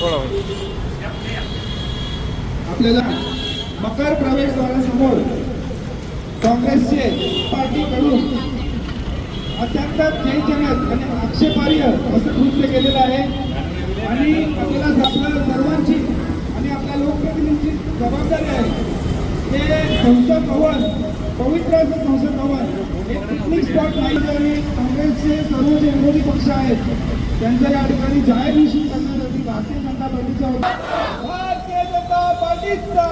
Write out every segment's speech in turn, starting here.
आपल्याला मकर प्रवेशद्वारासमोर काँग्रेसचे पार्टीकडून अत्यंत जयजनक आणि आक्षेपार्ह असं कृत्य केलेलं आहे आणि आपल्याला आपल्या सर्वांची आणि आपल्या लोकप्रतिनिधींची जबाबदारी आहे. हे संसद भवन, पवित्र असं संसद भवन हे पिकनिक स्पॉट नाही आणि काँग्रेसचे सर्व जे विरोधी पक्ष आहेत त्यांच्या या ठिकाणी जाहीर निषेध करण्यासाठी भारतीय जनता पार्टीचा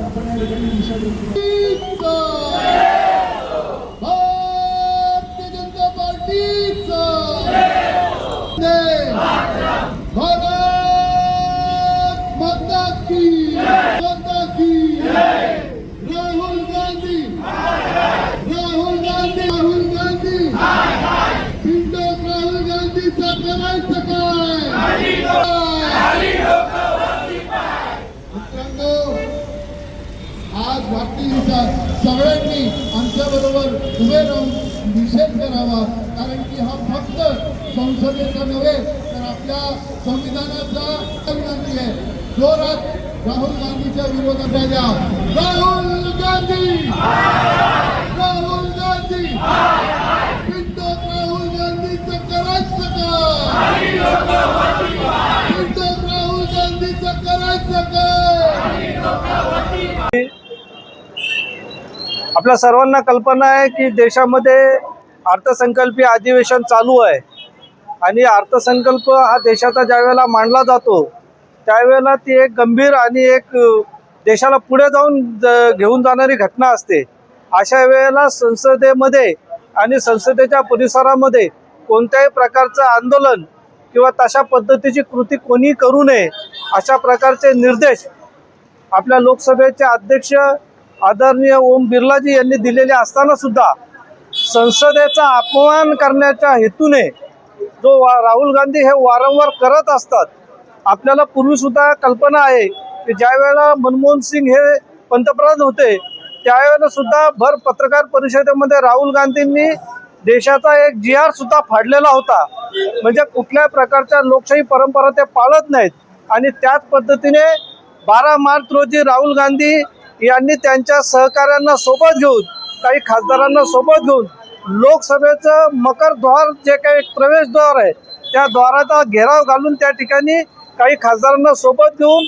आपण या ठिकाणी निषेध भारतीय जनता पार्टीचा भारत माता की राहुल गांधी बिनडोक राहुल गांधीचा करायचं काय? मित्रांनो, आज भारतीय सगळ्यांनी आमच्या बरोबर उभे राहून निषेध करावा, कारण की हा फक्त संसदेचा नव्हे तर आपल्या संविधानाचा विनंती आहे. जोरात राहुल गांधीच्या विरोधात द्या. राहुल गांधी बिनडोक राहुल गांधीचं करायचं का? बिनडोक राहुल गांधीचं करायचं का? आपल्या सर्वांना कल्पना आहे की देशामध्ये अर्थसंकल्पीय अधिवेशन चालू आहे आणि अर्थसंकल्प हा देशाचा ज्यावेळेला मांडला जातो त्यावेळेला ती एक गंभीर आणि एक देशाला पुढे जाऊन घेऊन जाणारी घटना असते. अशा वेळेला संसदेमध्ये आणि संसदेच्या परिसरामध्ये कोणत्याही प्रकारचं आंदोलन किंवा तशा पद्धतीची कृती कोणी करू नये अशा प्रकारचे निर्देश आपल्या लोकसभेचे अध्यक्ष आदरणीय ओम बिर्लाजी यांनी दिलेले असताना सुद्धा संसदेचा अपमान करण्याच्या हेतूने जो राहुल गांधी हे वारंवार करत असतात. आपल्याला पूर्वीसुद्धा कल्पना आहे की ज्या वेळेला मनमोहन सिंग हे पंतप्रधान होते त्यावेळेला सुद्धा भर पत्रकार परिषदेमध्ये राहुल गांधींनी देशाचा एक GR सुद्धा फाडलेला होता. म्हणजे कुठल्या प्रकारच्या लोकशाही परंपरा ते पाळत नाहीत. आणि त्याच पद्धतीने 12 मार्च रोजी राहुल गांधी यांनी त्यांच्या सहकाऱ्यांना सोबत घेऊन काही खासदारांना सोबत घेऊन लोकसभेचं मकर द्वार जे काही प्रवेशद्वार आहे त्या द्वाराचा घेराव घालून त्या ठिकाणी काही खासदारांना सोबत घेऊन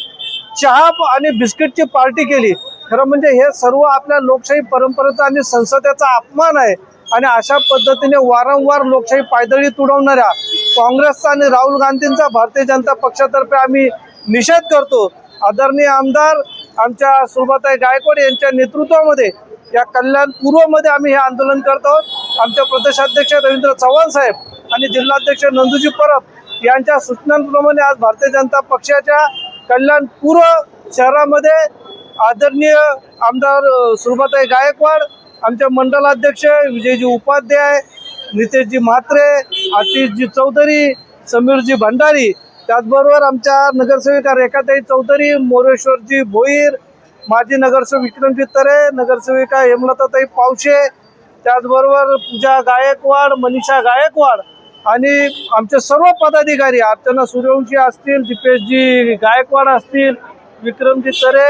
चहा आणि बिस्किटची पार्टी केली. खरं म्हणजे हे सर्व आपल्या लोकशाही परंपरेचा आणि संसदेचा अपमान आहे. आणि अशा पद्धतीने वारंवार लोकशाही पायदळी तुडवणाऱ्या काँग्रेसचा आणि राहुल गांधींचा भारतीय जनता पक्षातर्फे आम्ही निषेध करतो. आदरणीय आमदार आमच्या सुभाताई गायकवाड यांच्या नेतृत्वामध्ये या कल्याण पूर्वमध्ये आम्ही हे आंदोलन करत आहोत. आमचे प्रदेशाध्यक्ष रवींद्र चव्हाण साहेब आणि जिल्हाध्यक्ष नंदूजी परब यांच्या सूचनांप्रमाणे आज भारतीय जनता पक्षाच्या कल्याण पूर्व शहरामध्ये आदरणीय आमदार सुभाताई गायकवाड, आमचे मंडलाध्यक्ष विजयजी उपाध्याय, नितेशजी म्हात्रे, आतिशजी चौधरी, समीरजी भंडारी, त्याचबरोबर आमच्या नगरसेविका रेखाताई चौधरी, मोरेश्वरजी भोईर, माजी नगरसेवक विक्रमजी तरे, नगरसेविका हेमलताताई पावशे, त्याचबरोबर पूजा गायकवाड, मनीषा गायकवाड आणि आमचे सर्व पदाधिकारी अर्चना सूर्यवंशी असतील, दीपेशजी गायकवाड असतील, विक्रमजी तरे,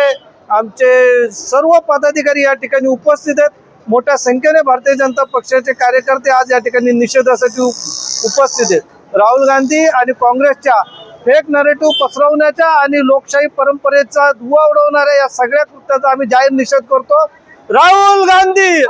आमचे सर्व पदाधिकारी या ठिकाणी उपस्थित आहेत. मोठ्या संख्येने भारतीय जनता पक्षाचे कार्यकर्ते आज या ठिकाणी निषेधासाठी उपस्थित आहेत. राहुल गांधी आणि काँग्रेसच्या फेक नरेटिव्ह पसरवण्याच्या आणि लोकशाही परंपरेचा धुव्वा उडवणाऱ्या या सगळ्या कृत्याचा आम्ही जाहीर निषेध करतो. राहुल गांधी